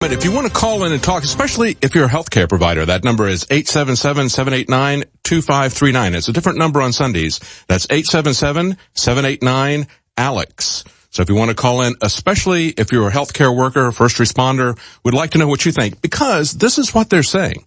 moment. If you want to call in and talk, especially if you're a healthcare provider, that number is 877-789-2539. It's a different number on Sundays. That's 877-789-ALEX. So if you want to call in, especially if you're a healthcare worker, first responder, we'd like to know what you think, because this is what they're saying.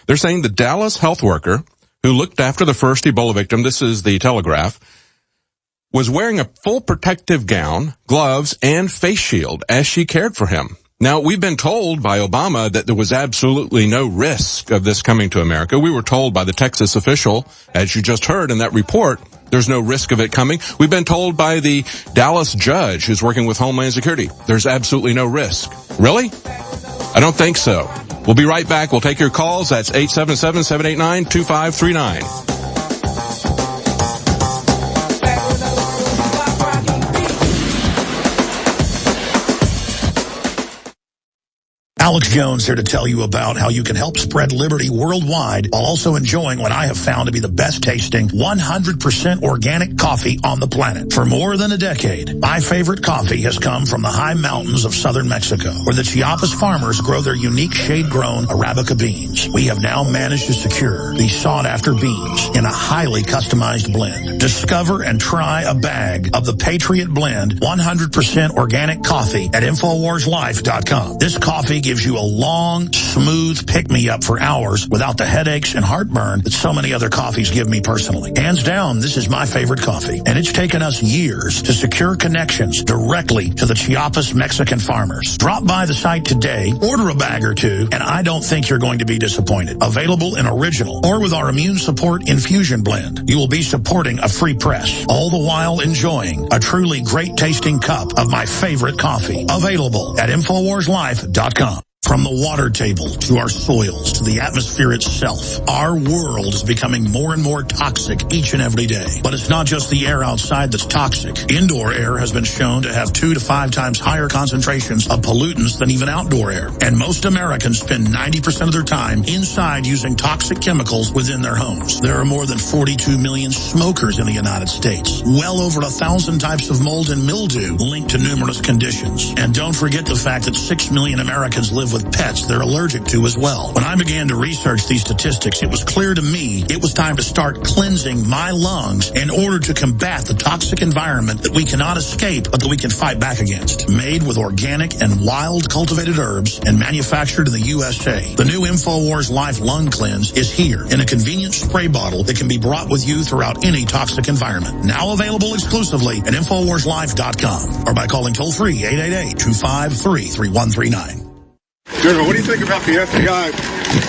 They're saying the Dallas health worker who looked after the first Ebola victim, this is the Telegraph, was wearing a full protective gown, gloves, and face shield as she cared for him. Now, we've been told by Obama that there was absolutely no risk of this coming to America. We were told by the Texas official, as you just heard in that report, there's no risk of it coming. We've been told by the Dallas judge who's working with Homeland Security, there's absolutely no risk. Really? I don't think so. We'll be right back. We'll take your calls. That's 877-789-2539. Alex Jones here to tell you about how you can help spread liberty worldwide while also enjoying what I have found to be the best tasting 100% organic coffee on the planet. For more than a decade, my favorite coffee has come from the high mountains of southern Mexico, where the Chiapas farmers grow their unique shade-grown Arabica beans. We have now managed to secure these sought-after beans in a highly customized blend. Discover and try a bag of the Patriot Blend 100% organic coffee at InfoWarsLife.com. This coffee gives you a long, smooth pick-me-up for hours without the headaches and heartburn that so many other coffees give me personally. Hands down, this is my favorite coffee, and it's taken us years to secure connections directly to the Chiapas Mexican farmers. Drop by the site today, order a bag or two, and I don't think you're going to be disappointed. Available in original or with our immune support infusion blend. You will be supporting a free press, all the while enjoying a truly great-tasting cup of my favorite coffee. Available at InfoWarsLife.com. From the water table to our soils to the atmosphere itself, our world is becoming more and more toxic each and every day. But it's not just the air outside that's toxic. Indoor air has been shown to have 2 to 5 times higher concentrations of pollutants than even outdoor air. And most Americans spend 90% of their time inside using toxic chemicals within their homes. There are more than 42 million smokers in the United States. Well over 1,000 types of mold and mildew linked to numerous conditions. And don't forget the fact that 6 million Americans live with pets they're allergic to as well. When I began to research these statistics, it was clear to me it was time to start cleansing my lungs in order to combat the toxic environment that we cannot escape but that we can fight back against. Made with organic and wild cultivated herbs and manufactured in the USA, the new InfoWars Life Lung Cleanse is here in a convenient spray bottle that can be brought with you throughout any toxic environment. Now available exclusively at InfoWarsLife.com or by calling toll-free 888-253-3139. General, what do you think about the FBI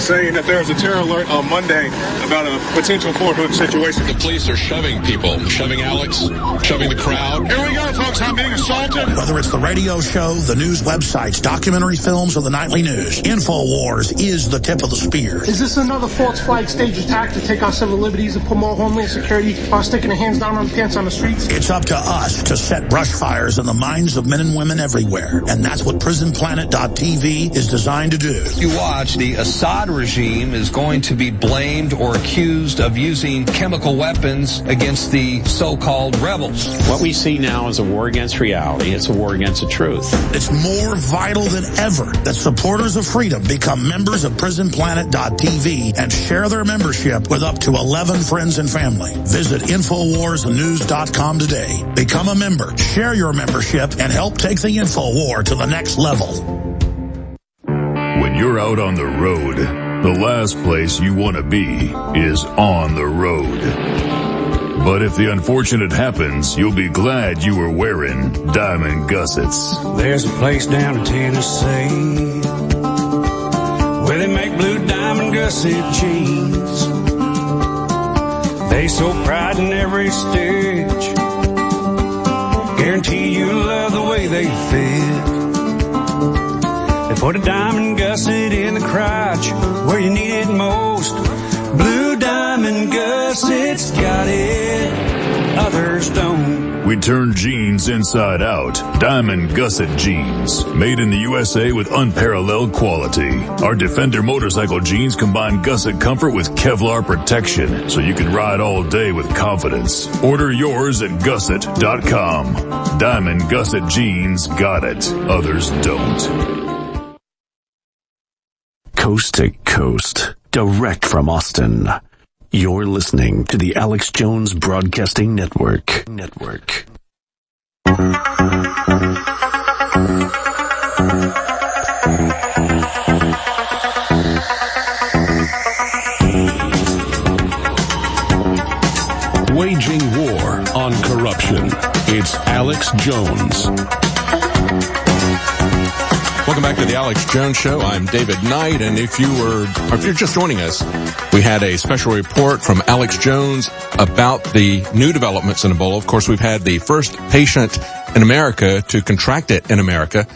saying that there was a terror alert on Monday about a potential Fort Hood situation? The police are shoving people, shoving Alex, shoving the crowd. Here we go, folks. I'm being assaulted. Whether it's the radio show, the news websites, documentary films, or the nightly news, InfoWars is the tip of the spear. Is this another false flag stage attack to take our civil liberties and put more Homeland Security while sticking their hands down on the pants on the streets? It's up to us to set brush fires in the minds of men and women everywhere. And that's what PrisonPlanet.tv is designed to do. You watch, the Assad regime is going to be blamed or accused of using chemical weapons against the so-called rebels. What we see now is a war against reality. It's a war against the truth. It's more vital than ever that supporters of freedom become members of PrisonPlanet.tv and share their membership with up to 11 friends and family. Visit InfoWarsNews.com today. Become a member, share your membership, and help take the InfoWar to the next level. When you're out on the road, the last place you want to be is on the road. But if the unfortunate happens, you'll be glad you were wearing diamond gussets. There's a place down in Tennessee where they make blue diamond gusset jeans. They so pride in every stitch, guarantee you love the way they fit. They put a diamond gusset in the crotch where you need it most. Blue diamond gussets got it, others don't. We turn jeans inside out. Diamond gusset jeans. Made in the USA with unparalleled quality. Our Defender motorcycle jeans combine gusset comfort with Kevlar protection, so you can ride all day with confidence. Order yours at gusset.com. Diamond gusset jeans got it, others don't. coast to coast, direct from Austin. You're listening to the Alex Jones Broadcasting Network. Waging war on corruption. It's Alex Jones. Welcome back to the Alex Jones Show. I'm David Knight, and if you're just joining us, we had a special report from Alex Jones about the new developments in Ebola. Of course, we've had the first patient in America to contract it in America,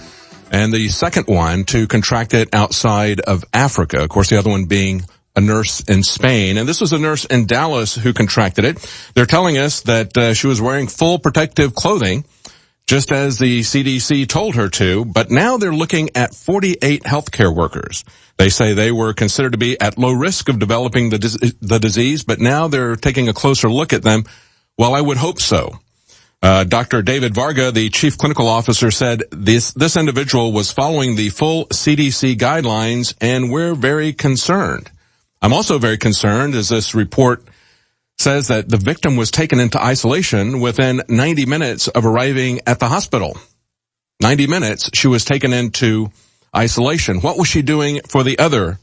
and the second one to contract it outside of Africa. Of course, the other one being a nurse in Spain. And this was a nurse in Dallas who contracted it. They're telling us that she was wearing full protective clothing, just as the CDC told her to, but now they're looking at 48 healthcare workers. They say they were considered to be at low risk of developing the disease, but now they're taking a closer look at them. Well, I would hope so. Dr. David Varga, the chief clinical officer, said this individual was following the full CDC guidelines, and we're very concerned. I'm also very concerned, as this report says, that the victim was taken into isolation within 90 minutes of arriving at the hospital. 90 minutes, she was taken into isolation. What was she doing for the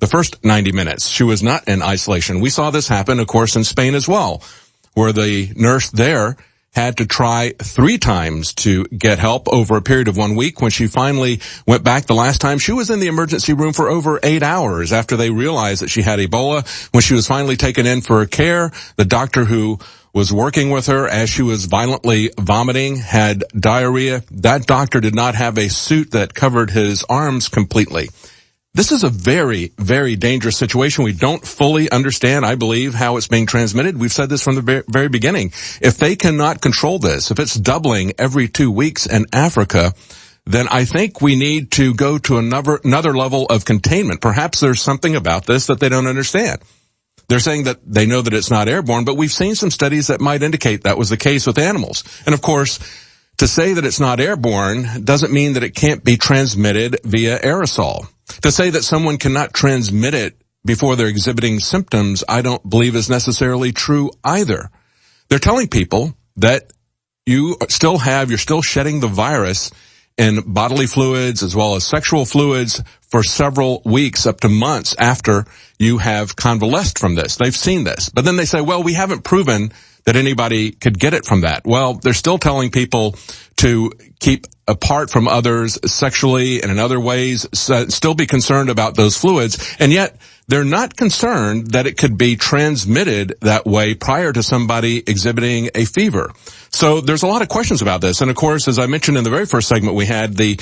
first 90 minutes? She was not in isolation. We saw this happen, of course, in Spain as well, where the nurse there had to try 3 times to get help over a period of 1 week. When she finally went back the last time, she was in the emergency room for over 8 hours after they realized that she had Ebola. When she was finally taken in for care, the doctor who was working with her as she was violently vomiting had diarrhea. That doctor did not have a suit that covered his arms completely. This is a very, very dangerous situation. We don't fully understand, I believe, how it's being transmitted. We've said this from the very beginning. If they cannot control this, if it's doubling every 2 weeks in Africa, then I think we need to go to another level of containment. Perhaps there's something about this that they don't understand. They're saying that they know that it's not airborne, but we've seen some studies that might indicate that was the case with animals. And of course, to say that it's not airborne doesn't mean that it can't be transmitted via aerosol. To say that someone cannot transmit it before they're exhibiting symptoms, I don't believe is necessarily true either. They're telling people that you're still shedding the virus in bodily fluids as well as sexual fluids for several weeks, up to months after you have convalesced from this. They've seen this. But then they say, well, we haven't proven that anybody could get it from that. Well, they're still telling people to keep apart from others sexually and in other ways, still be concerned about those fluids, and yet they're not concerned that it could be transmitted that way prior to somebody exhibiting a fever. So there's a lot of questions about this. And of course, as I mentioned in the very first segment, we had the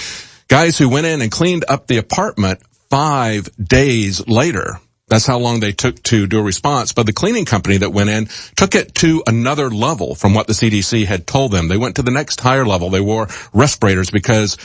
guys who went in and cleaned up the apartment 5 days later. That's how long they took to do a response. But the cleaning company that went in took it to another level from what the CDC had told them. They went to the next higher level. They wore respirators because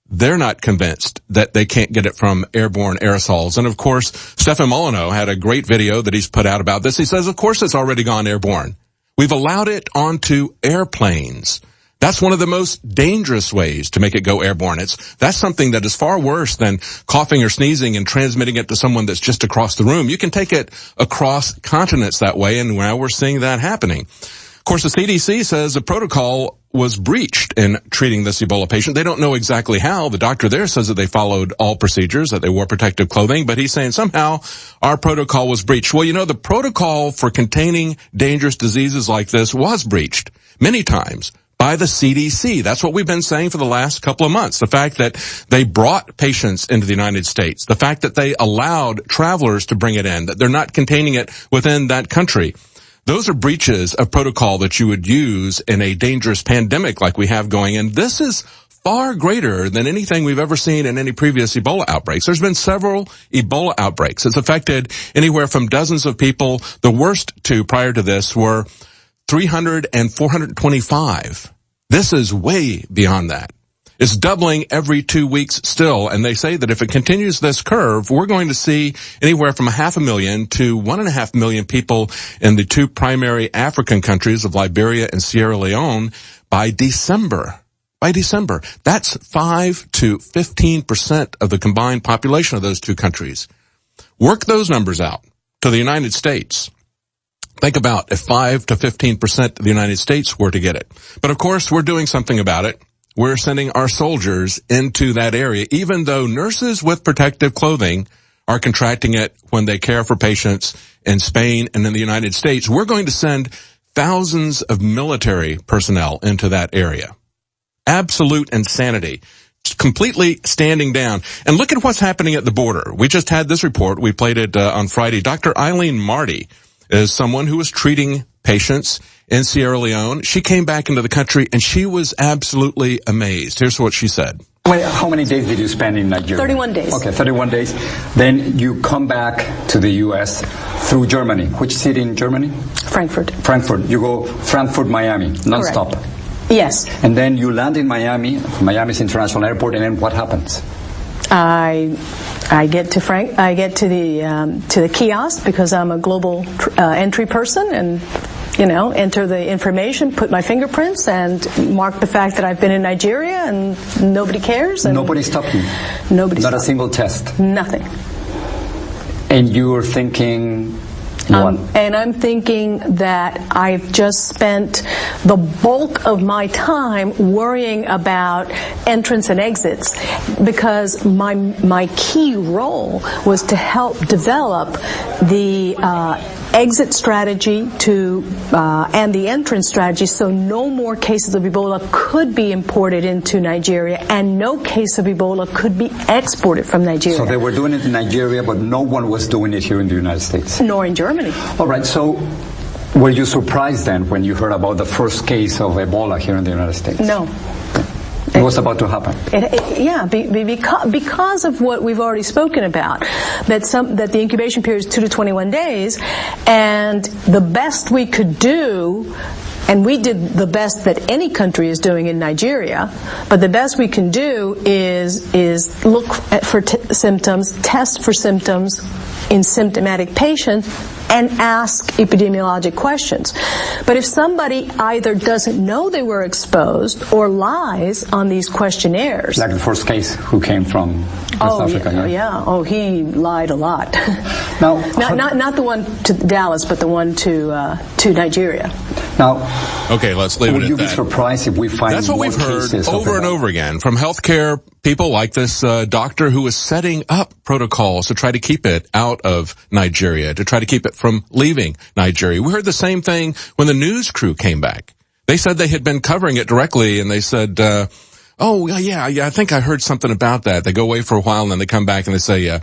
they're not convinced that they can't get it from airborne aerosols. And of course, Stefan Molyneux had a great video that he's put out about this. He says, of course, it's already gone airborne. We've allowed it onto airplanes. That's one of the most dangerous ways to make it go airborne. That's something that is far worse than coughing or sneezing and transmitting it to someone that's just across the room. You can take it across continents that way, and now we're seeing that happening. Of course, the CDC says the protocol was breached in treating this Ebola patient. They don't know exactly how. The doctor there says that they followed all procedures, that they wore protective clothing, but he's saying somehow our protocol was breached. Well, you know, the protocol for containing dangerous diseases like this was breached many times by the CDC. That's what we've been saying for the last couple of months. The fact that they brought patients into the United States, the fact that they allowed travelers to bring it in, that they're not containing it within that country. Those are breaches of protocol that you would use in a dangerous pandemic like we have going. And this is far greater than anything we've ever seen in any previous Ebola outbreaks. There's been several Ebola outbreaks. It's affected anywhere from dozens of people. The worst two prior to this were 300 and 425. This is way beyond that. It's doubling every 2 weeks still, and they say that if it continues this curve, we're going to see anywhere from 500,000 to 1.5 million people in the two primary African countries of Liberia and Sierra Leone by December. By December. That's 5 to 15% of the combined population of those two countries. Work those numbers out to the United States. Think about if 5 to 15% of the United States were to get it. But of course, we're doing something about it. We're sending our soldiers into that area, even though nurses with protective clothing are contracting it when they care for patients in Spain and in the United States. We're going to send thousands of military personnel into that area. Absolute insanity. Completely standing down. And look at what's happening at the border. We just had this report. We played it on Friday. Dr. Eileen Marty is someone who was treating patients in Sierra Leone. She came back into the country and she was absolutely amazed. Here's what she said. Wait, how many days did you spend in Nigeria? 31 days. Okay, 31 days. Then you come back to the U.S. through Germany. Which city in Germany? Frankfurt. Frankfurt. You go Frankfurt, Miami, nonstop. Correct. Yes. And then you land in Miami, Miami's international airport, and then what happens? I get to the kiosk because I'm a global entry person, and enter the information, put my fingerprints, and mark the fact that I've been in Nigeria, and nobody cares. And nobody stopped you. Nobody. Not stopped. A single test. Nothing. And you were thinking. And I'm thinking that I've just spent the bulk of my time worrying about entrance and exits, because my key role was to help develop the exit strategy and the entrance strategy, so no more cases of Ebola could be imported into Nigeria, and no case of Ebola could be exported from Nigeria. So they were doing it in Nigeria, but no one was doing it here in the United States? Nor in Germany. All right, so were you surprised then when you heard about the first case of Ebola here in the United States? No. It was about to happen. Because of what we've already spoken about, that the incubation period is 2 to 21 days, and the best we could do, and we did the best that any country is doing in Nigeria, but the best we can do is look for symptoms, test for symptoms in symptomatic patients, and ask epidemiologic questions. But if somebody either doesn't know they were exposed or lies on these questionnaires, like the first case who came from West Africa. He lied a lot. Now, not the one to Dallas, but the one to Nigeria. Now, okay, let's leave it at that. Would you be surprised if we find That's what we've heard over and over again from healthcare people like this doctor who is setting up protocols to try to keep it out of Nigeria, to try to keep it from leaving Nigeria. We heard the same thing when the news crew came back. They said they had been covering it directly, and they said, I think I heard something about that. They go away for a while, and then they come back and they say,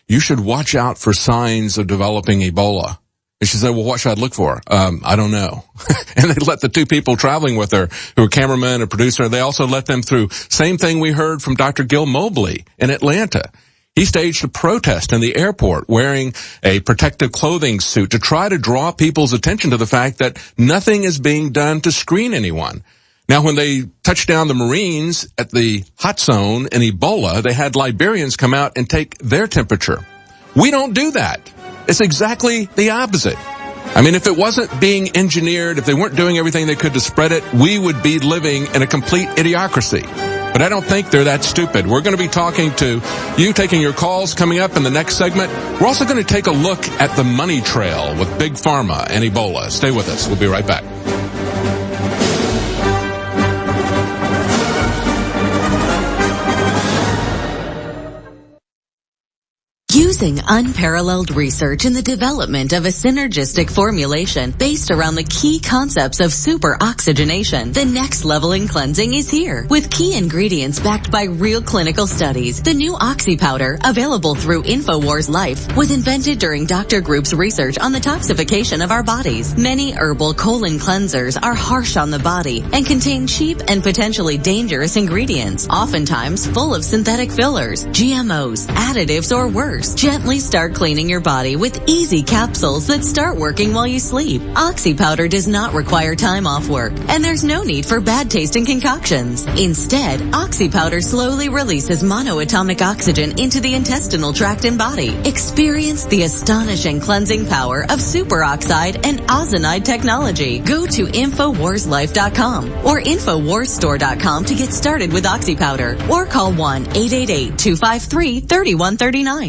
you should watch out for signs of developing Ebola. And she said, well, what should I look for? I don't know. And they let the two people traveling with her, who are cameraman and producer, they also let them through. Same thing we heard from Dr. Gil Mobley in Atlanta. He staged a protest in the airport wearing a protective clothing suit to try to draw people's attention to the fact that nothing is being done to screen anyone. Now, when they touched down the Marines at the hot zone in Ebola, they had Liberians come out and take their temperature. We don't do that. It's exactly the opposite. I mean, if it wasn't being engineered, if they weren't doing everything they could to spread it, we would be living in a complete idiocracy. But I don't think they're that stupid. We're going to be talking to you, taking your calls coming up in the next segment. We're also going to take a look at the money trail with Big Pharma and Ebola. Stay with us. We'll be right back. Using unparalleled research in the development of a synergistic formulation based around the key concepts of super oxygenation, the next level in cleansing is here. With key ingredients backed by real clinical studies, the new Oxy Powder, available through InfoWars Life, was invented during Dr. Group's research on the toxification of our bodies. Many herbal colon cleansers are harsh on the body and contain cheap and potentially dangerous ingredients, oftentimes full of synthetic fillers, GMOs, additives, or worse. Gently start cleaning your body with easy capsules that start working while you sleep. Oxy Powder does not require time off work, and there's no need for bad tasting concoctions. Instead, Oxy Powder slowly releases monoatomic oxygen into the intestinal tract and body. Experience the astonishing cleansing power of superoxide and ozonide technology. Go to InfoWarsLife.com or InfoWarsStore.com to get started with Oxy Powder, or call 1-888-253-3139.